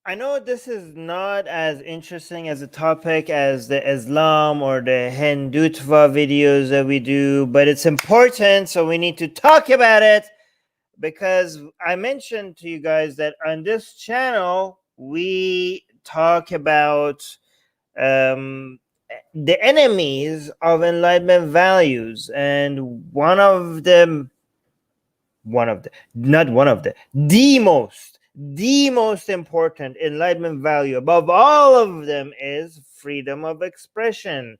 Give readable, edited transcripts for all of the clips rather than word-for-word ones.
I know this is not as interesting as a topic as the Islam or the Hindutva videos that we do, but it's important, so we need to talk about it because I mentioned to you guys that on this channel we talk about um, the enemies of enlightenment values, and the most important enlightenment value above all of them is freedom of expression.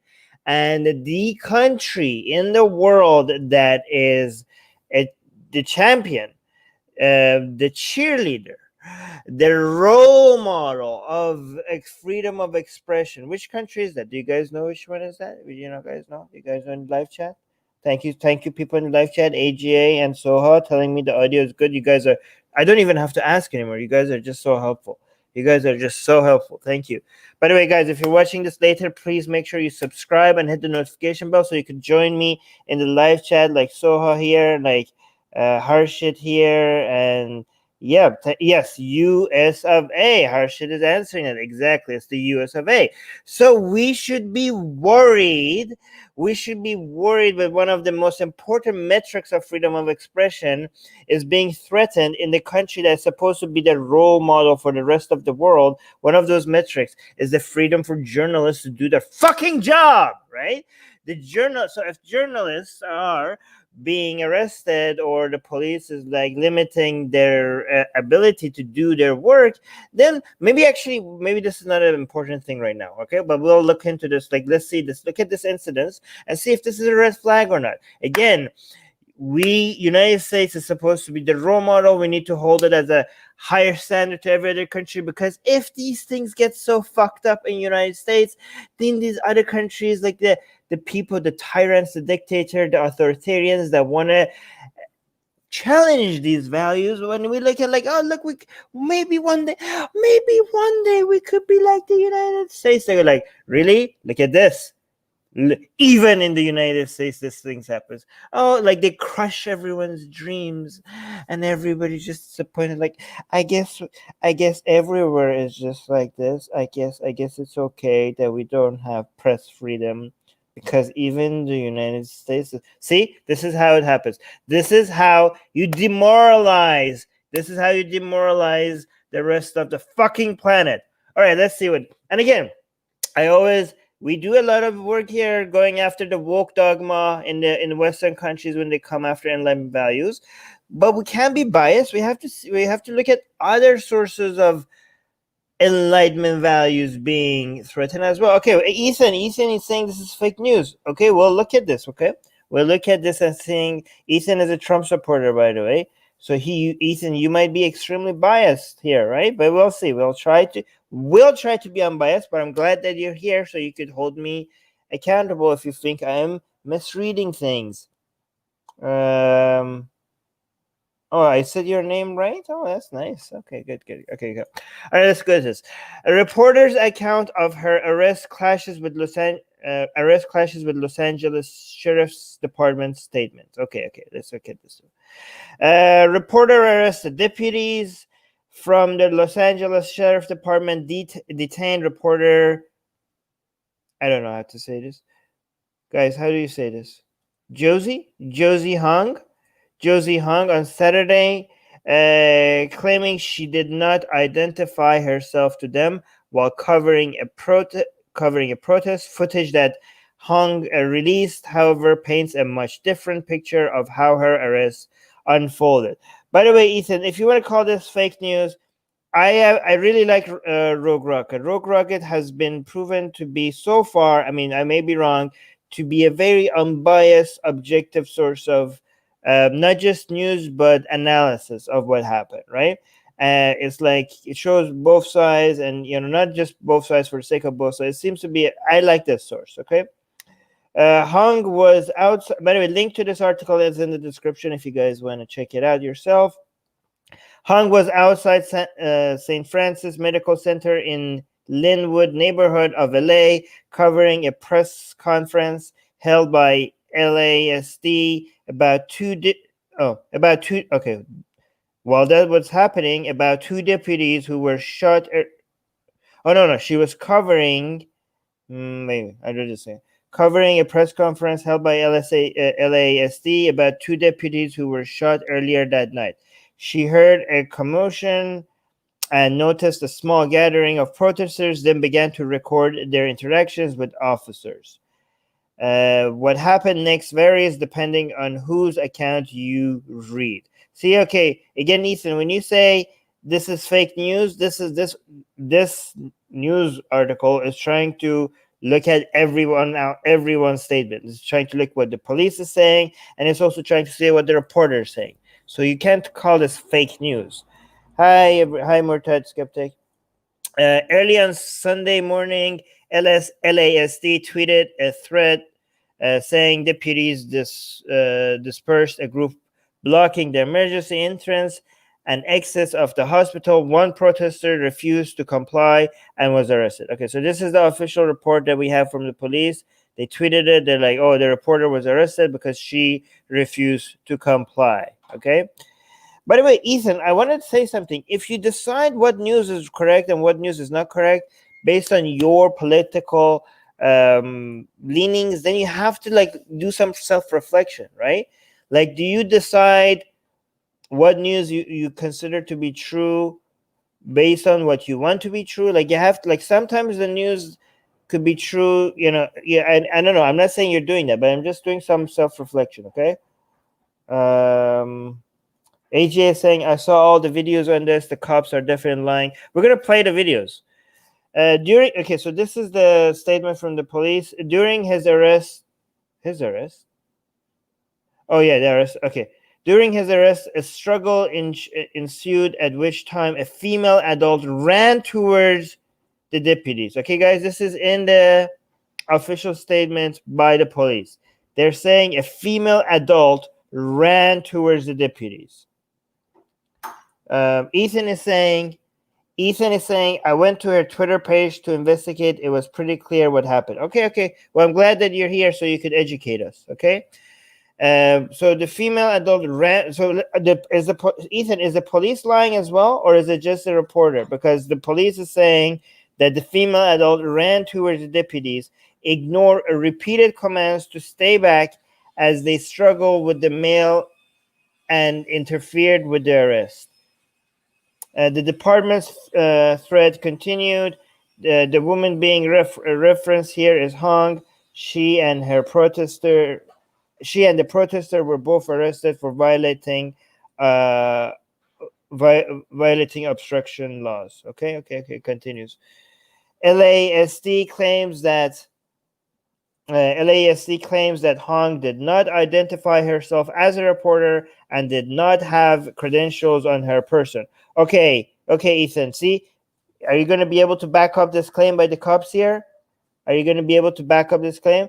And the country in the world that is a, the champion, the cheerleader, the role model of freedom of expression. Which country is that? Do you guys know which one is that? You know, guys know? You guys know in live chat? Thank you, people in the live chat, AGA and Soha, telling me the audio is good. You guys are. I don't even have to ask anymore. You guys are just so helpful. You guys are just so helpful. Thank you. By the way, guys, if you're watching this later, please make sure you subscribe and hit the notification bell so you can join me in the live chat, like Soha here, like Harshit here, and yeah, yes, US of A. Harshit is answering it. Exactly. It's the US of A. So we should be worried. We should be worried that one of the most important metrics of freedom of expression is being threatened in the country that's supposed to be the role model for the rest of the world. One of those metrics is the freedom for journalists to do their fucking job, right? So if journalists are being arrested or the police is like limiting their ability to do their work, then maybe this is not an important thing right now, okay? But we'll look into this. Like, let's see this, look at this incident and see if this is a red flag or not. Again, United States is supposed to be the role model. We need to hold it as a higher standard to every other country, because if these things get so fucked up in United States, then these other countries, like the people, the tyrants, the dictator, the authoritarians that want to challenge these values, when we look at like, oh look, maybe one day we could be like the United States, they're like, really? Look at this. Even in the United States, this things happens. Oh, like they crush everyone's dreams, and everybody's just disappointed. Like, I guess everywhere is just like this. I guess it's okay that we don't have press freedom, because even the United States. See, this is how it happens. This is how you demoralize. The rest of the fucking planet. All right, let's see what. And again, we do a lot of work here going after the woke dogma in the Western countries when they come after enlightenment values, but we can't be biased. We have to look at other sources of enlightenment values being threatened as well. Okay, Ethan is saying this is fake news. Okay, we'll look at this. Okay, we'll look at this and saying Ethan is a Trump supporter, by the way. So Ethan, you might be extremely biased here, right? But we'll see. We'll try to be unbiased. But I'm glad that you're here, so you could hold me accountable if you think I am misreading things. Oh, I said your name right? Oh, that's nice. Okay, good. Okay, good. All right, let's go to this. A reporter's account of her arrest clashes with Los Angeles Sheriff's Department statement. Okay, let's look at this. Reporter arrested. Deputies from the Los Angeles Sheriff's Department detained reporter. I don't know how to say this. Guys, how do you say this? Josie Hung on Saturday, claiming she did not identify herself to them while covering a protest. Footage that Hung released, however, paints a much different picture of how her arrest unfolded. By the way, Ethan, if you want to call this fake news, I really like Rogue Rocket. Rogue Rocket has been proven to be, so far, I mean, I may be wrong, to be a very unbiased, objective source of not just news but analysis of what happened, right? It's like it shows both sides, and not just both sides for the sake of both sides. It seems to be, I like this source. Okay. Hung was outside. By the way, link to this article is in the description if you guys want to check it out yourself. Hung was outside St. Francis Medical Center in Linwood neighborhood of LA, covering a press conference held by LASD While that was happening, about two deputies who were shot Oh no, she was covering. Maybe I did just say covering a press conference held by LASD about two deputies who were shot earlier that night. She heard a commotion and noticed a small gathering of protesters, then began to record their interactions with officers. What happened next varies depending on whose account you read. See, okay, again, Ethan, when you say this is fake news, this news article is trying to look at everyone's statement. It's trying to look what the police is saying, and it's also trying to say what the reporter is saying. So you can't call this fake news. Hi, Murtad Skeptic. Early on Sunday morning, LASD tweeted a thread saying deputies dispersed a group blocking the emergency entrance and exits of the hospital. One protester refused to comply and was arrested. Okay, so this is the official report that we have from the police. They tweeted it. They're like, oh, the reporter was arrested because she refused to comply. Okay. By the way, Ethan, I wanted to say something. If you decide what news is correct and what news is not correct based on your political leanings, then you have to like do some self-reflection, right? Like, do you decide what news you consider to be true based on what you want to be true? Like, you have to, like, sometimes the news could be true, yeah. I don't know. I'm not saying you're doing that, but I'm just doing some self-reflection, okay? AJ is saying, I saw all the videos on this. The cops are definitely lying. We're going to play the videos. So this is the statement from the police. During his arrest? Oh, yeah, the arrest. Okay. During his arrest, a struggle ensued, at which time a female adult ran towards the deputies. Okay, guys, this is in the official statement by the police. They're saying a female adult ran towards the deputies. Ethan is saying, I went to her Twitter page to investigate. It was pretty clear what happened. Okay. Well, I'm glad that you're here so you could educate us. Okay. So the female adult ran. So Ethan, is the police lying as well, or is it just a reporter? Because the police is saying that the female adult ran towards the deputies, ignored repeated commands to stay back as they struggled with the male, and interfered with the arrest. The department's thread continued. The woman being referenced here is Hong. She and the protester were both arrested for violating obstruction laws. Okay. Continues. LASD claims that Hong did not identify herself as a reporter and did not have credentials on her person. Okay, Ethan. See, are you going to be able to back up this claim by the cops here? Are you going to be able to back up this claim?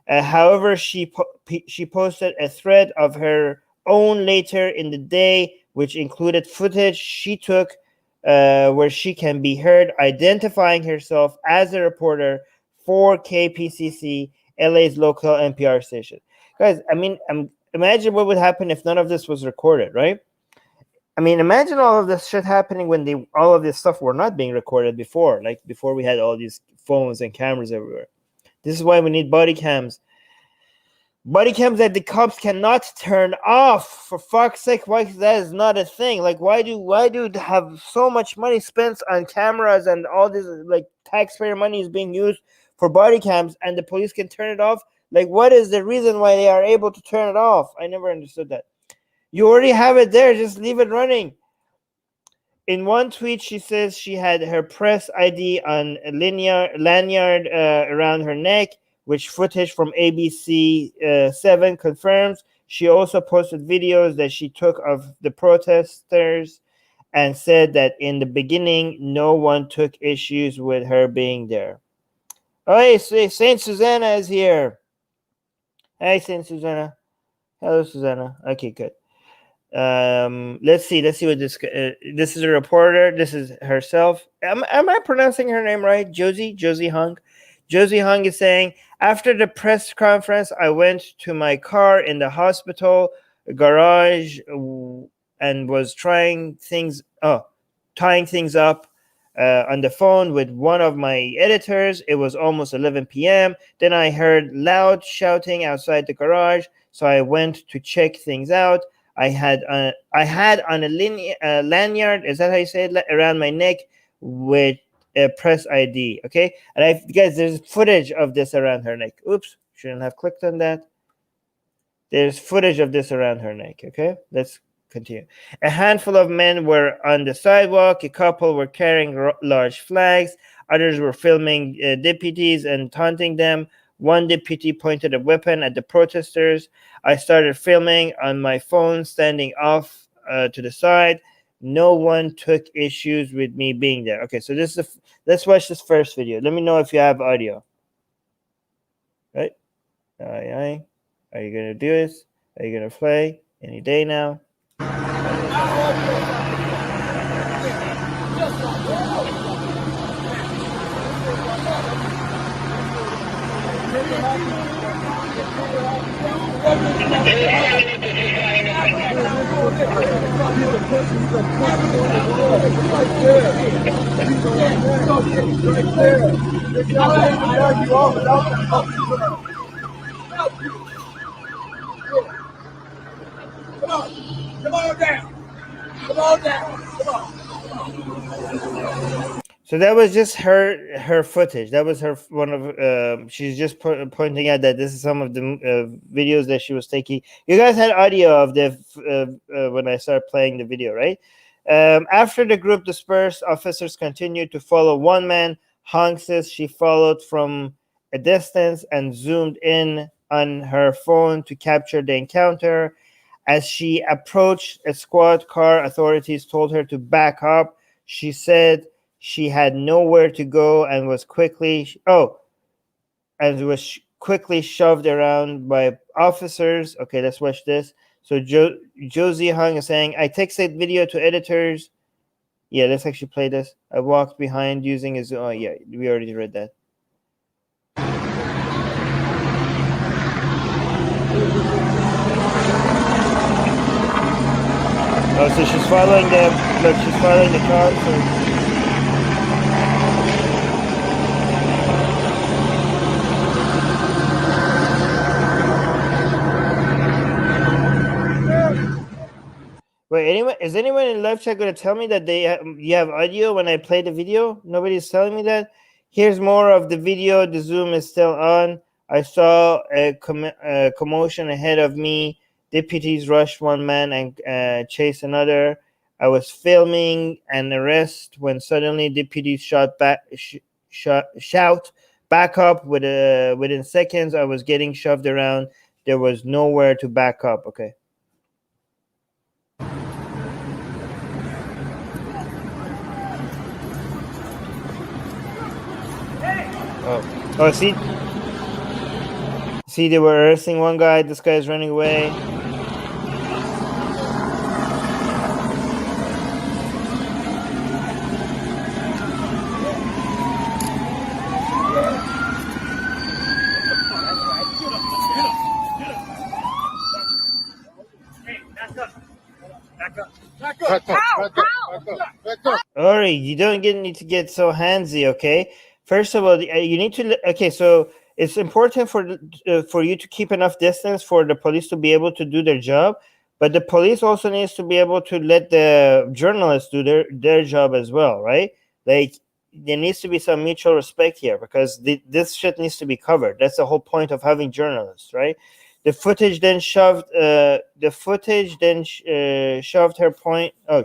However, she posted a thread of her own later in the day, which included footage she took where she can be heard identifying herself as a reporter for KPCC, LA's local NPR station. Guys, I mean, imagine what would happen if none of this was recorded, right? I mean, imagine all of this shit happening when all of this stuff were not being recorded before, like before we had all these phones and cameras everywhere. This is why we need body cams. Body cams that the cops cannot turn off. For fuck's sake, why that is not a thing? Like, why do have so much money spent on cameras and all this, like, taxpayer money is being used for body cams and the police can turn it off? Like, what is the reason why they are able to turn it off? I never understood that. You already have it there, just leave it running. In one tweet, she says she had her press ID on a lanyard around her neck, which footage from ABC 7 confirms. She also posted videos that she took of the protesters and said that in the beginning, no one took issues with her being there. Oh, hey, Saint Susanna is here. Hey, Saint Susanna. Hello, Susanna. Okay, good. Let's see what this is a reporter. This is herself. Am I pronouncing her name right? Josie Hung. Josie Hung is saying, after the press conference, I went to my car in the hospital garage and was tying things up. on the phone with one of my editors. It was almost 11 p.m. Then I heard loud shouting outside the garage, so I went to check things out. I had on a lanyard, is that how you say it, around my neck with a press ID. Okay, and guys, there's footage of this around her neck. Oops, shouldn't have clicked on that. There's footage of this around her neck. Okay, let's continue. A handful of men were on the sidewalk. A couple were carrying large flags. Others were filming deputies and taunting them. One deputy pointed a weapon at the protesters. I started filming on my phone, standing off to the side. No one took issues with me being there. Okay, so this is let's watch this first video. Let me know if you have audio. Right? Aye. Are you gonna do this? Are you gonna play any day now? Come on down. So that was just her footage. That was her one of. She's just pointing out that this is some of the videos that she was taking. You guys had audio of the when I started playing the video, right? After the group dispersed, officers continued to follow one man. Hong says she followed from a distance and zoomed in on her phone to capture the encounter. As she approached a squad car, authorities told her to back up. She said she had nowhere to go and was quickly shoved around by officers. Okay, let's watch this. So Josie Hung is saying, I texted video to editors. Yeah, let's actually play this. I walked behind using his. Oh yeah, we already read that. Oh, so she's following the she's following the car. Wait, is anyone in live chat going to tell me that you have audio when I play the video? Nobody's telling me that. Here's more of the video. The zoom is still on. I saw a commotion ahead of me. Deputies rushed one man and chased another. I was filming an arrest when suddenly deputies shout back up. Within seconds, I was getting shoved around. There was nowhere to back up. Okay. Oh, see, they were arresting one guy. This guy's running away. Ori, you don't need to get so handsy, okay? First of all, you need to. Okay, so it's important for you to keep enough distance for the police to be able to do their job, but the police also needs to be able to let the journalists do their job as well, right? Like there needs to be some mutual respect here because this shit needs to be covered. That's the whole point of having journalists, right? The footage then shoved her point. Oh,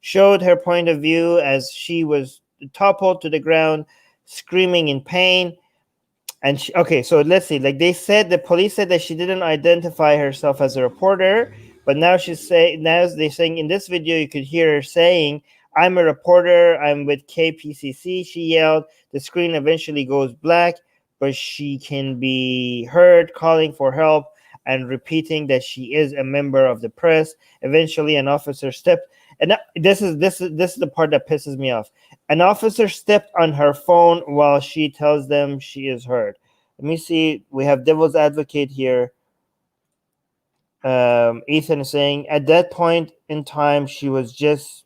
showed her point of view as she was toppled to the ground, screaming in pain. And okay, so let's see. Like the police said that she didn't identify herself as a reporter, but now they're saying in this video you could hear her saying, "I'm a reporter. I'm with KPCC." She yelled. The screen eventually goes black, but she can be heard calling for help and repeating that she is a member of the press. Eventually, an officer stepped, and this is the part that pisses me off. An officer stepped on her phone while she tells them she is heard. Let me see. We have devil's advocate here. Ethan is saying, at that point in time, she was just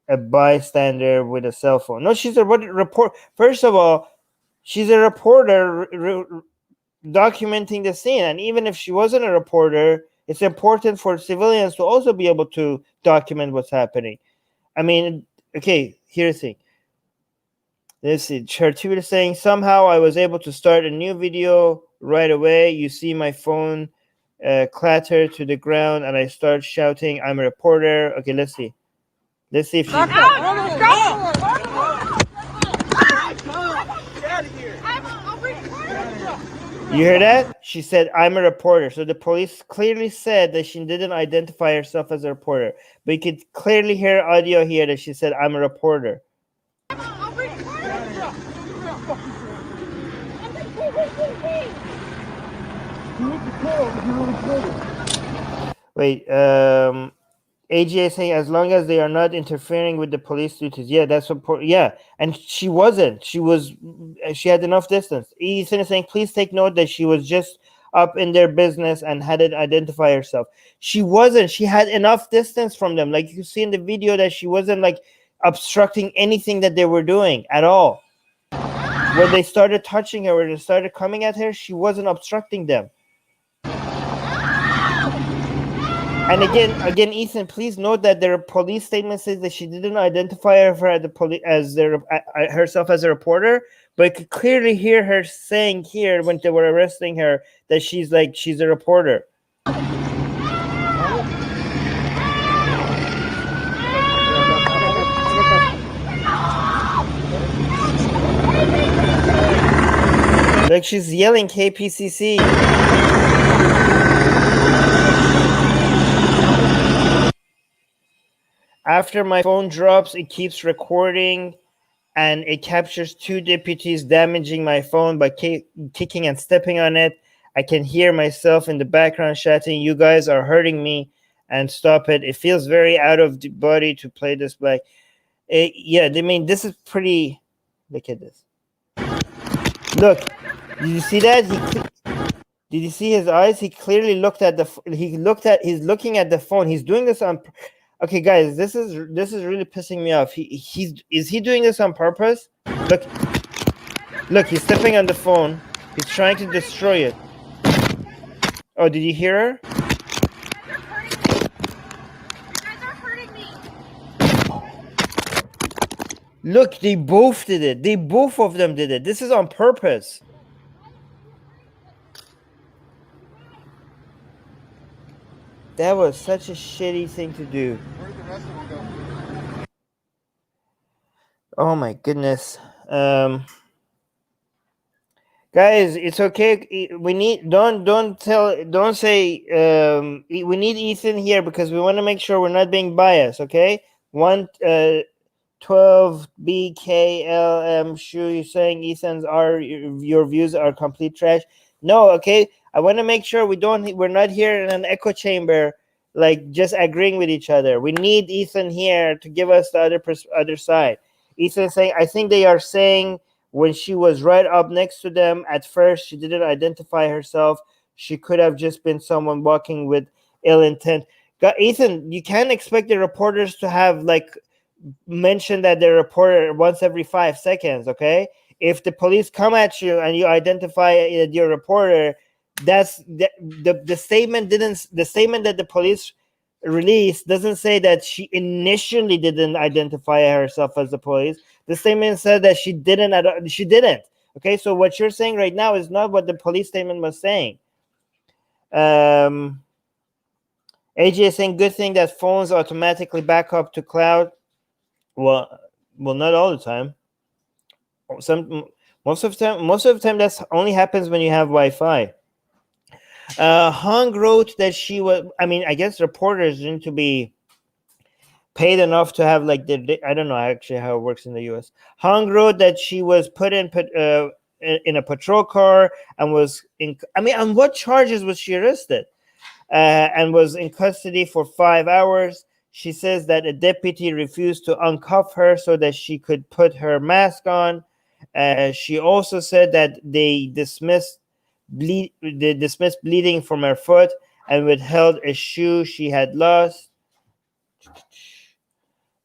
a bystander with a cell phone. No, she's a report. First of all, she's a reporter documenting the scene, and even if she wasn't a reporter, it's important for civilians to also be able to document what's happening. I mean, okay, here's the thing. Let's see. Chertube is saying, somehow I was able to start a new video right away. You see my phone clatter to the ground, and I start shouting, I'm a reporter. Okay, let's see. Let's see if she... You hear that? She said, I'm a reporter. So the police clearly said that she didn't identify herself as a reporter. But you could clearly hear audio here that she said, I'm a reporter. Wait, AJ saying, as long as they are not interfering with the police duties. Yeah, that's what. Yeah, and she wasn't. She had enough distance. Ethan is saying, please take note that she was just up in their business and hadn't identified herself. She wasn't. She had enough distance from them. Like you see in the video that she wasn't like obstructing anything that they were doing at all. When they started touching her, when they started coming at her, she wasn't obstructing them. And again, Ethan, please note that their police statement says that she didn't identify her at the herself as a reporter, but I could clearly hear her saying here when they were arresting her that she's a reporter. Like she's yelling KPCC. After my phone drops, it keeps recording, and it captures two deputies damaging my phone by kicking and stepping on it. I can hear myself in the background shouting, you guys are hurting me, and stop it. It feels very out of the body to play this back. Yeah, I mean, this is pretty... Look at this. Look, did you see that? Did you see his eyes? He clearly looked at he's looking at the phone. He's doing this on... Okay, guys, this is really pissing me off. Is he doing this on purpose? Look, he's stepping on the phone. He's trying to destroy it. Oh, did you hear her? Look, they both did it. Both of them did it. This is on purpose. That was such a shitty thing to do. Where'd the rest of them go? Oh my goodness. Guys, it's okay. We need don't say we need Ethan here because we want to make sure we're not being biased, okay? 12 BKLM Shu, you're saying Ethan's your views are complete trash. No, okay. I want to make sure we're not here in an echo chamber, like just agreeing with each other. We need Ethan here to give us the other side. Ethan saying, I think they are saying when she was right up next to them, at first she didn't identify herself. She could have just been someone walking with ill intent. Ethan, you can't expect the reporters to have mention that they're a reporter once every 5 seconds, okay? If the police come at you and you identify you're a reporter, that's the statement that the police released doesn't say that she initially didn't identify herself as the police. The statement said that she didn't. Okay, so what you're saying right now is not what the police statement was saying. AJ is saying, good thing that phones automatically back up to cloud. Well, not all the time. Most of the time that only happens when you have Wi-Fi. Hong wrote that she was... I mean, I guess reporters need to be paid enough to have I don't know actually how it works in the US. Hong wrote that she was put in a patrol car and was in... I mean, on what charges was she arrested? And was in custody for 5 hours. She says that a deputy refused to uncuff her so that she could put her mask on. She also said that they dismissed bleeding from her foot and withheld a shoe she had lost.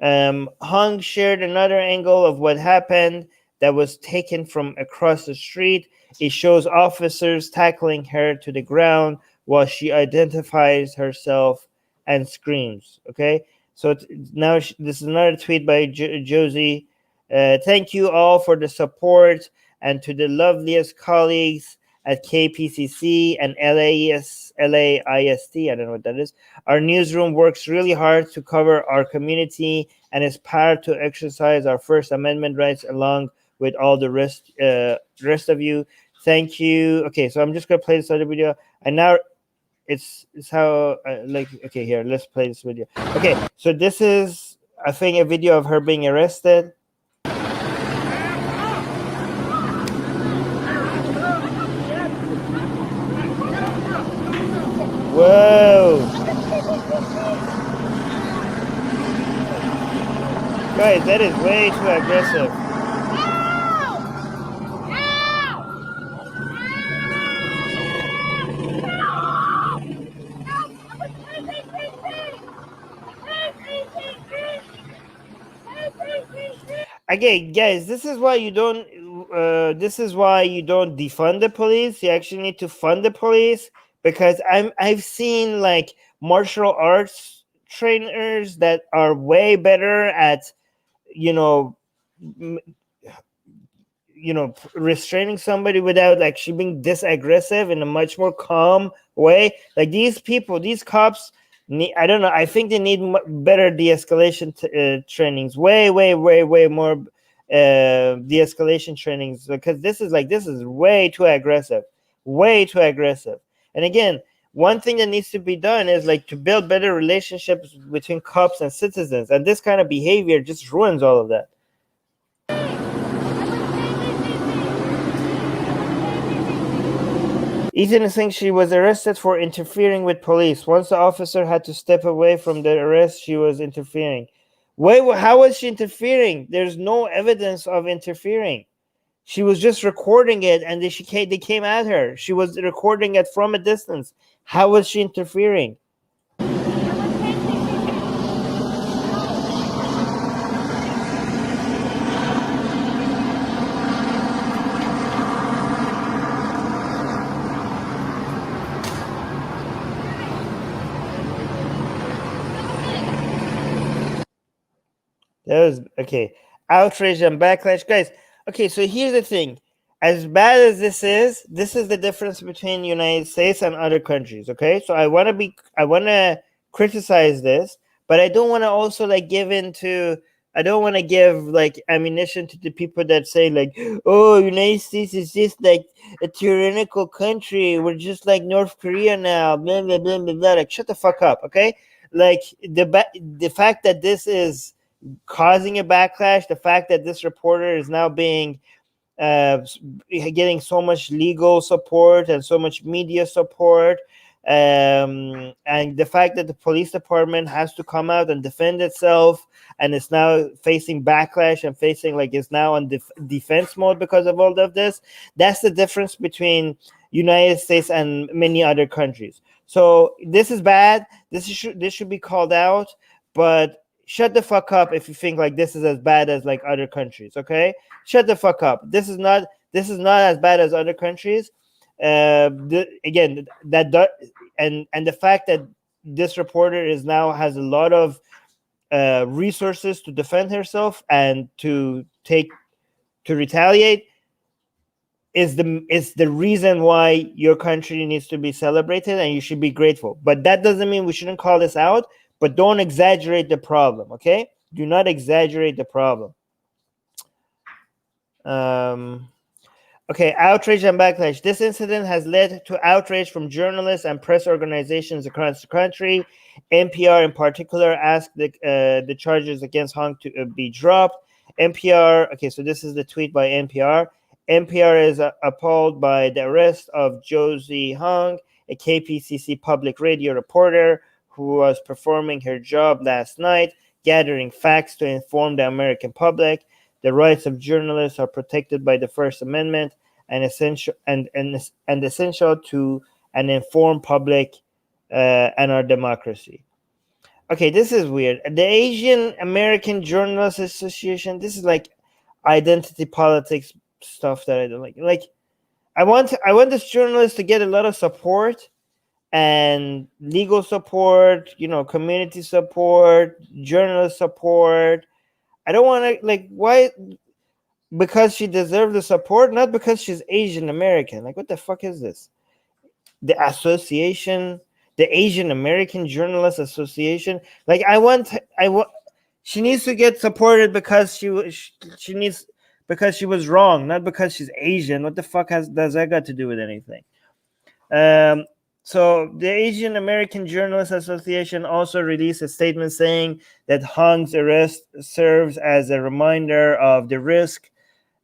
Hung shared another angle of what happened that was taken from across the street. It shows officers tackling her to the ground while she identifies herself and screams. Okay, so now this is another tweet by Josie. Thank you all for the support and to the loveliest colleagues at KPCC and LAIST. I don't know what that is. Our newsroom works really hard to cover our community and is proud to exercise our First Amendment rights along with all the rest of you. Thank you. Okay, so I'm just gonna play this other video, and now it's how okay, here, let's play this video. Okay, so this is, I think, a video of her being arrested. Whoa! Guys, that is way too aggressive. Again, guys, this is why you don't. This is why you don't defund the police. You actually need to fund the police, because I've seen like martial arts trainers that are way better at, you know, restraining somebody without actually being this aggressive, in a much more calm way. Like these people, these cops need, I don't know, I think they need better de-escalation trainings, way more de-escalation trainings, because this is way too aggressive. And again, one thing that needs to be done is like to build better relationships between cops and citizens, and this kind of behavior just ruins all of that. Ethan thinks she was arrested for interfering with police. Once the officer had to step away from the arrest, she was interfering. Wait, how was she interfering? There's no evidence of interfering. She was just recording it, and they came at her. She was recording it from a distance. How was she interfering? That was okay. Outrage and backlash, guys. Okay, so here's the thing. As bad as this is the difference between the United States and other countries. Okay, so I want to criticize this, but I don't want to also like I don't want to give like ammunition to the people that say like, oh, United States is just like a tyrannical country. We're just like North Korea now. Blah blah blah blah blah. Like, shut the fuck up, okay? Like the fact that this is causing a backlash, the fact that this reporter is now being getting so much legal support and so much media support, and the fact that the police department has to come out and defend itself, and it's now facing backlash and facing like it's now on defense mode because of all of this. That's the difference between United States and many other countries. So this is bad. This should be called out, but shut the fuck up if you think like this is as bad as like other countries. Okay, shut the fuck up. This is not as bad as other countries. Again, and the fact that this reporter has a lot of resources to defend herself and to retaliate is the reason why your country needs to be celebrated, and you should be grateful. But that doesn't mean we shouldn't call this out. But don't exaggerate the problem, okay? Do not exaggerate the problem. Okay, outrage and backlash. This incident has led to outrage from journalists and press organizations across the country. NPR in particular asked the charges against Hong to be dropped. NPR, okay, so this is the tweet by NPR. NPR is appalled by the arrest of Josie Hong, a KPCC public radio reporter who was performing her job last night, gathering facts to inform the American public. The rights of journalists are protected by the First Amendment and essential to an informed public and our democracy. Okay, this is weird. The Asian American Journalists Association. This is like identity politics stuff that I don't like. Like, I want this journalist to get a lot of support and legal support, community support, journalist support. I don't want to, like, why? Because she deserves the support, not because she's Asian American. Like, what the fuck is this? The association, the Asian American Journalists Association. Like, I want. She needs to get supported because she needs, because she was wrong, not because she's Asian. What the fuck does that got to do with anything? Um, so the Asian American Journalists Association also released a statement saying that Hong's arrest serves as a reminder of the risks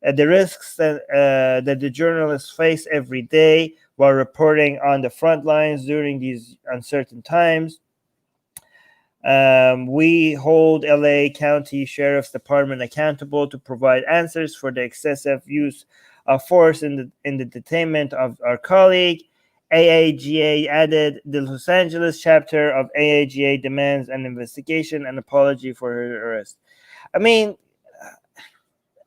that the journalists face every day while reporting on the front lines during these uncertain times. We hold LA County Sheriff's Department accountable to provide answers for the excessive use of force in the detainment of our colleague. AAGA added, the Los Angeles chapter of AAGA demands an investigation and apology for her arrest. I mean,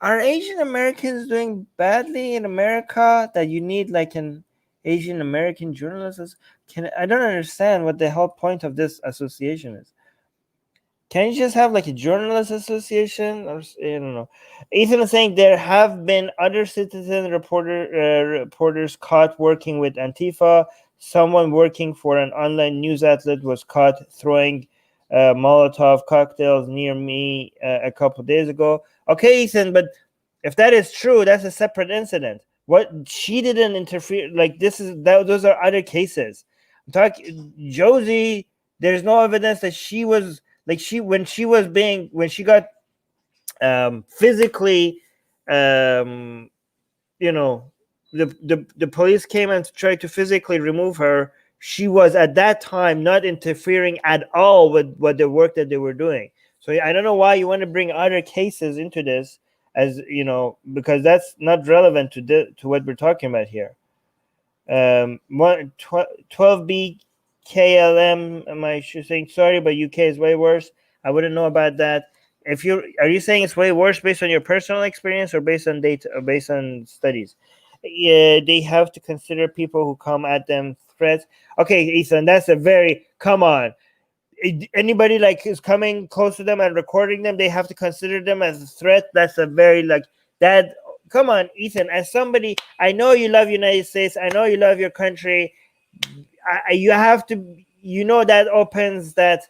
are Asian Americans doing badly in America that you need like an Asian American journalist? I don't understand what the whole point of this association is. Can you just have like a journalist association, or I don't know? Ethan is saying there have been other citizen reporters caught working with Antifa. Someone working for an online news outlet was caught throwing Molotov cocktails near me a couple days ago. Okay, Ethan, but if that is true, that's a separate incident. What, she didn't interfere. Like, those are other cases. I'm talking Josie. There's no evidence that she was like when she got physically, you know, the police came and tried to physically remove her. She was at that time not interfering at all with what the work that they were doing. So I don't know why you want to bring other cases into this, as you know, because that's not relevant to what we're talking about here. 12B KLM, am I saying sorry, but UK is way worse? I wouldn't know about that. Are you saying it's way worse based on your personal experience or based on data or based on studies? Yeah, they have to consider people who come at them threats. Okay, Ethan, that's a very, come on. Anybody like is coming close to them and recording them, they have to consider them as a threat. That's a very like that. Come on, Ethan. As somebody, I know you love United States. I know you love your country. You have to, that opens that.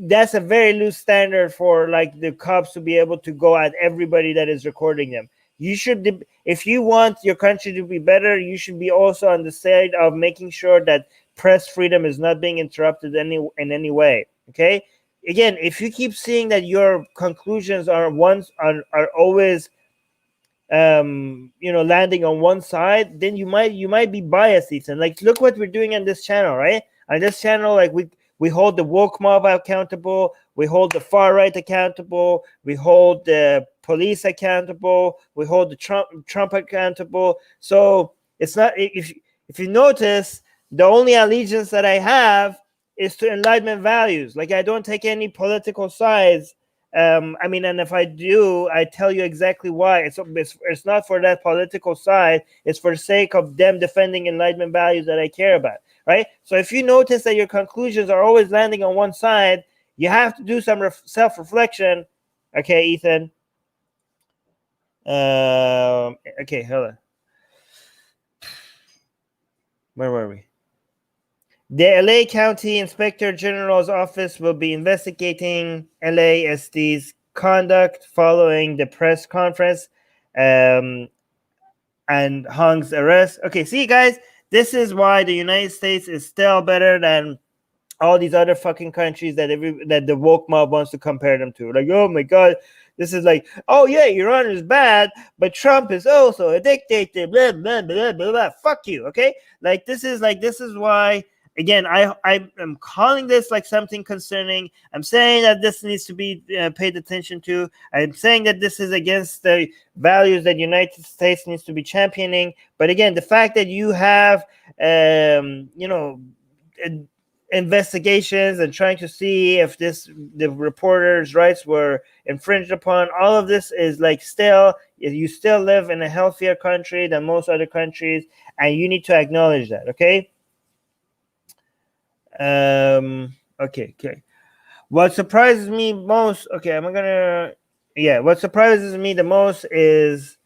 That's a very loose standard for like the cops to be able to go at everybody that is recording them. You should, if you want your country to be better, you should be also on the side of making sure that press freedom is not being interrupted in any way. Okay. Again, if you keep seeing that your conclusions are always landing on one side, then you might be biased, Ethan. Like, look what we're doing on this channel, right? On this channel, like we hold the woke mob accountable, we hold the far right accountable, we hold the police accountable, we hold the Trump accountable. So it's not, if you notice, the only allegiance that I have is to Enlightenment values. Like, I don't take any political sides. And if I do, I tell you exactly why. It's not for that political side. It's for the sake of them defending Enlightenment values that I care about, right? So if you notice that your conclusions are always landing on one side, you have to do some self-reflection. Okay, Ethan. Okay, hold on. Where were we? The LA County Inspector General's office will be investigating LASD's conduct following the press conference and Hong's arrest. Okay, see, guys, this is why the United States is still better than all these other fucking countries that the woke mob wants to compare them to. Like, oh my God, this is like, oh yeah, Iran is bad, but Trump is also a dictator. Blah blah blah blah blah. Fuck you. Okay, this is why. Again, I am calling this like something concerning. I'm saying that this needs to be paid attention to. I'm saying that this is against the values that the United States needs to be championing. But again, the fact that you have, investigations and trying to see if the reporter's rights were infringed upon. All of this is like, still, you still live in a healthier country than most other countries, and you need to acknowledge that. Okay. Okay. What surprises me most, what surprises me the most is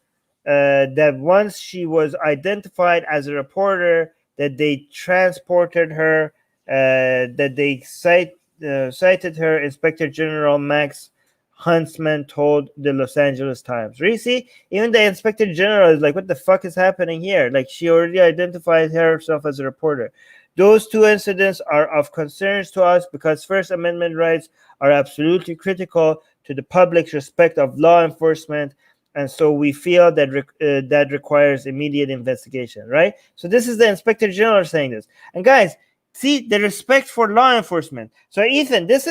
that once she was identified as a reporter, that they transported her, that they cited her. Inspector General Max Huntsman told the Los Angeles Times. Really, see, even the Inspector General is like, what the fuck is happening here? Like, she already identified herself as a reporter. Those two incidents are of concerns to us because First Amendment rights are absolutely critical to the public's respect of law enforcement, and so we feel that that requires immediate investigation. Right. So this is the Inspector General saying this, and guys, see the respect for law enforcement. So Ethan, this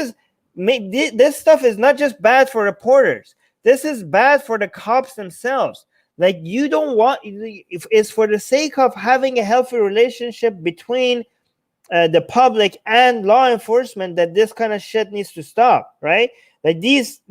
stuff is not just bad for reporters. This is bad for the cops themselves. Like, you don't want, if it's for the sake of having a healthy relationship between the public and law enforcement, that this kind of shit needs to stop, right? Like, these,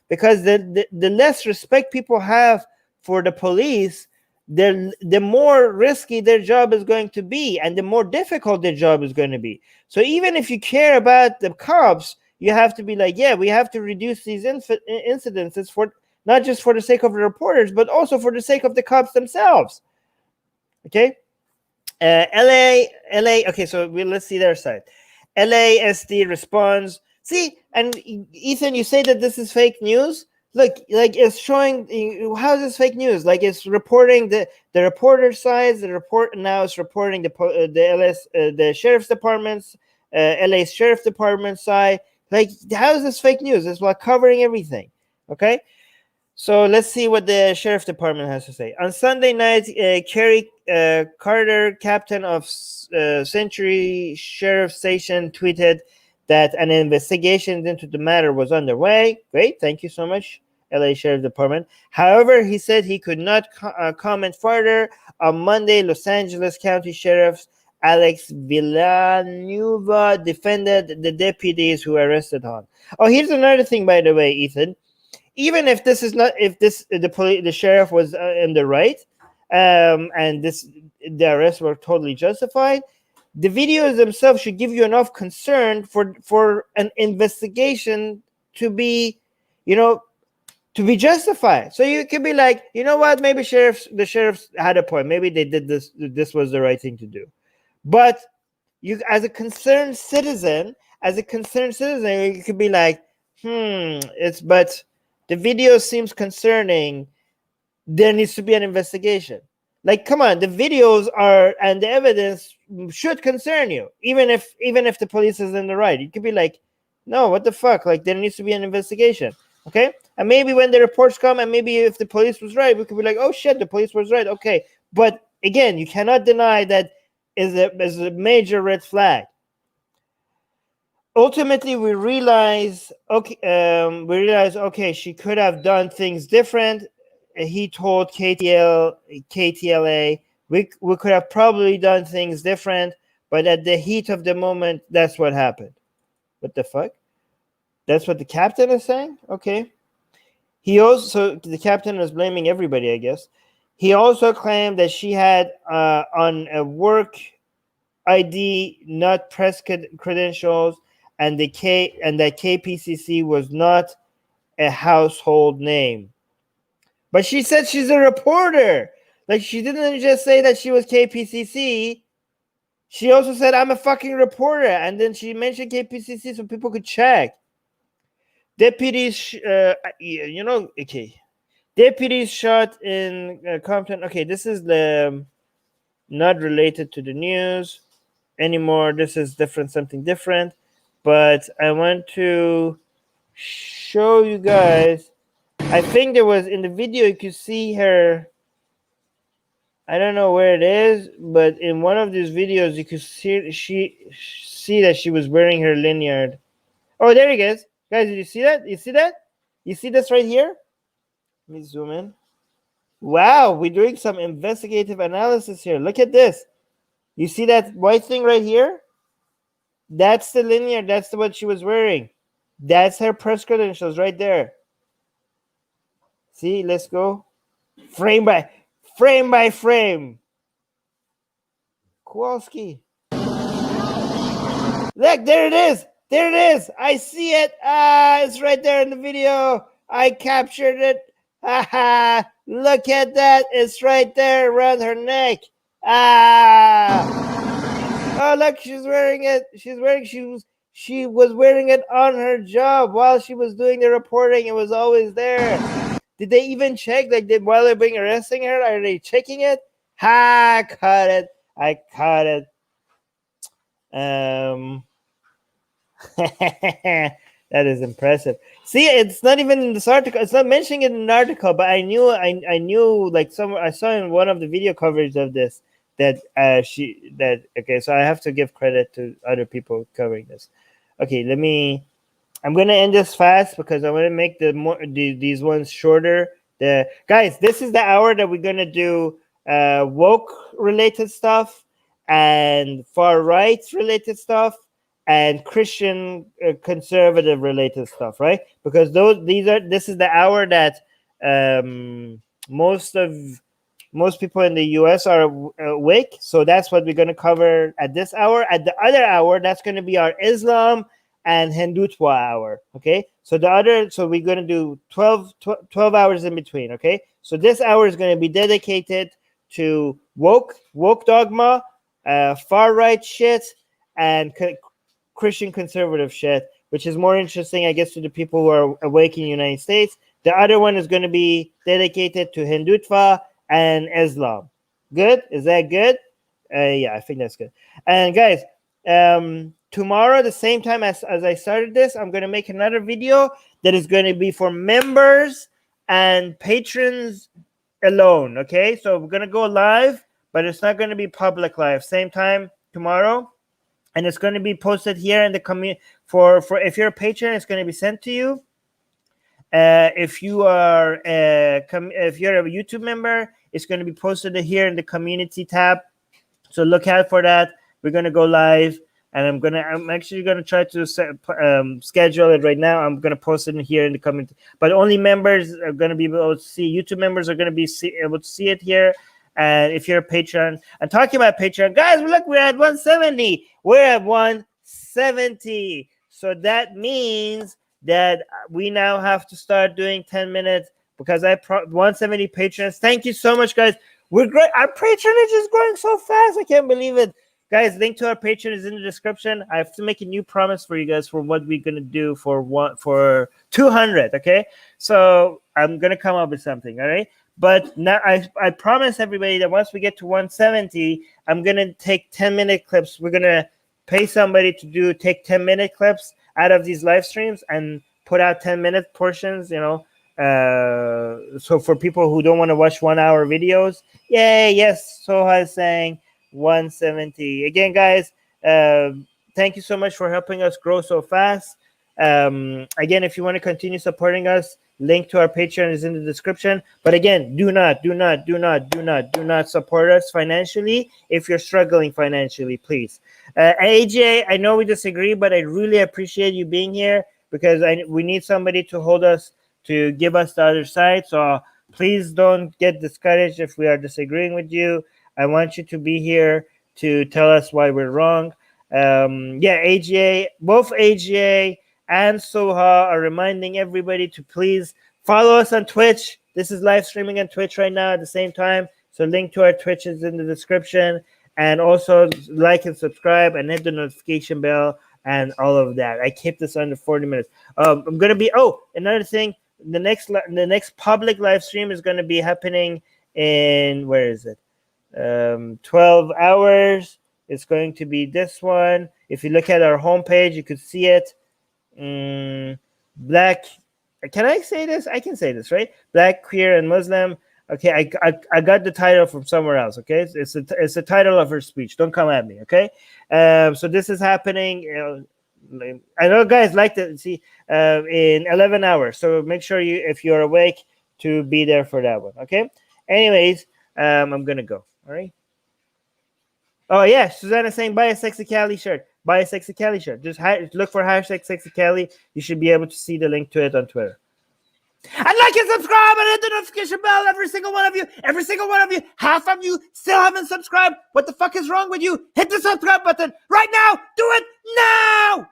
because the less respect people have for the police, the more risky their job is going to be, and the more difficult their job is going to be. So even if you care about the cops, you have to be like, yeah, we have to reduce these incidences, for not just for the sake of the reporters, but also for the sake of the cops themselves. Okay. LA. Okay, so let's see their side. LASD responds. See, and Ethan, you say that this is fake news. Look, like, it's showing, how is this fake news? Like, it's reporting the reporter side. The report now is reporting the sheriff's department's, LA sheriff department side. Like, how is this fake news? It's like covering everything. Okay. So let's see what the sheriff department has to say. On Sunday night, Kerry Carter, captain of Century Sheriff Station, tweeted that an investigation into the matter was underway. Great, thank you so much, LA Sheriff Department. However, he said he could not comment further. On Monday, Los Angeles County Sheriff Alex Villanueva defended the deputies who arrested him. Oh, here's another thing, by the way, Ethan. Even if this is not, if this the sheriff was in the right, and the arrests were totally justified, the videos themselves should give you enough concern for an investigation to be, to be justified. So you could be like, you know what, maybe the sheriffs had a point. Maybe they did this. This was the right thing to do. But you, as a concerned citizen, you could be like, but the video seems concerning. There needs to be an investigation. Like, come on, the videos are, and the evidence should concern you, even if the police is in the right. You could be like, no, what the fuck? Like, there needs to be an investigation. Okay, and maybe when the reports come, and maybe if the police was right, we could be like, oh shit, the police was right. Okay, but again, you cannot deny that is a major red flag. Ultimately, we realize, okay, she could have done things different. He told KTLA, we could have probably done things different, but at the heat of the moment, that's what happened. What the fuck? That's what the captain is saying? Okay. So the captain is blaming everybody, I guess. He also claimed that she had on a work ID, not press credentials, and that KPCC was not a household name. But she said she's a reporter. Like, she didn't just say that she was KPCC. She also said, I'm a fucking reporter. And then she mentioned KPCC so people could check. Deputies, okay. Deputies shot in Compton. Okay, this is the not related to the news anymore. This is something different. But I want to show you guys. I think there was, in the video, you could see her. I don't know where it is, but in one of these videos, you could see that she was wearing her lanyard. Oh, there it is. Guys, did you see that? You see that? You see this right here? Let me zoom in. Wow, we're doing some investigative analysis here. Look at this. You see that white thing right here? That's the linear. That's what she was wearing. That's her press credentials right there. See, let's go. Frame by frame. Kowalski. Look, there it is. There it is. I see it. Ah, it's right there in the video. I captured it. Haha. Look at that. It's right there around her neck. Ah. Oh, look, she's wearing it. She was wearing it on her job while she was doing the reporting. It was always there. Did they even check? Like, while they're being arresting her, are they checking it? Ha! Caught it. I caught it. That is impressive. See, it's not even in this article. It's not mentioning it in an article, but I knew like I saw in one of the video coverage of this that okay, so I have to give credit to other people covering this. Okay, I'm gonna end this fast because I want to make these ones shorter. Guys, this is the hour that we're gonna do woke related stuff and far right related stuff and Christian conservative related stuff, right? Because this is the hour that most people in the US are awake. So that's what we're going to cover at this hour. At the other hour, that's going to be our Islam and Hindutva hour. Okay. So we're going to do 12 hours in between. Okay. So this hour is going to be dedicated to woke dogma, far right shit, and Christian conservative shit, which is more interesting, I guess, to the people who are awake in the United States. The other one is going to be dedicated to Hindutva and Islam. Good? Is that good? Yeah, I think that's good. And guys, tomorrow, the same time as I started this, I'm going to make another video that is going to be for members and patrons alone. Okay, so we're going to go live, but it's not going to be public live. Same time tomorrow. And it's going to be posted here in the community. For if you're a patron, it's going to be sent to you. If you're a YouTube member, it's going to be posted here in the community tab. So look out for that. We're going to go live, and I'm actually going to try to schedule it right now. I'm going to post it here in the community, but only members are going to be able to see. YouTube members are going to be able to see it here. And if you're a patron, I'm talking about Patreon, guys, look, we're at 170. We're at 170. So that means that we now have to start doing 10 minutes because 170 patrons. Thank you so much, guys. We're great. Our patronage is growing so fast. I can't believe it. Guys, link to our Patreon is in the description. I have to make a new promise for you guys for what we're going to do for 200, okay? So I'm going to come up with something, all right? But now I promise everybody that once we get to 170, I'm going to take 10-minute clips. We're going to pay somebody to take 10-minute clips out of these live streams and put out 10-minute portions, so for people who don't want to watch 1-hour videos. Yay, yes, Soha is saying 170. Again, guys, thank you so much for helping us grow so fast. Again, if you want to continue supporting us, link to our Patreon is in the description. But again, do not support us financially if you're struggling financially, please. AJ, I know we disagree, but I really appreciate you being here because we need somebody to hold us, to give us the other side. So please don't get discouraged if we are disagreeing with you. I want you to be here to tell us why we're wrong. AJ, both AJ and Soha are reminding everybody to please follow us on Twitch. This is live streaming on Twitch right now at the same time. So link to our Twitch is in the description. And also like and subscribe and hit the notification bell and all of that. I kept this under 40 minutes. I'm going to be, another thing, the next public live stream is going to be happening in, where is it? 12 hours. It's going to be this one. If you look at our homepage, you could see it. Black, can I say this? I can say this, right? Black, queer, and Muslim. Okay, I got the title from somewhere else. Okay, it's the title of her speech. Don't come at me. Okay, so this is happening. I know guys like to see in 11 hours. So make sure if you're awake, to be there for that one. Okay. Anyways, I'm gonna go. All right. Oh yeah, Susanna saying buy a sexy Cali shirt. Buy a Sexy Kelly shirt. Just look for hashtag Sexy Kelly. You should be able to see the link to it on Twitter. And like and subscribe and hit the notification bell. Every single one of you. Every single one of you. Half of you still haven't subscribed. What the fuck is wrong with you? Hit the subscribe button right now. Do it now.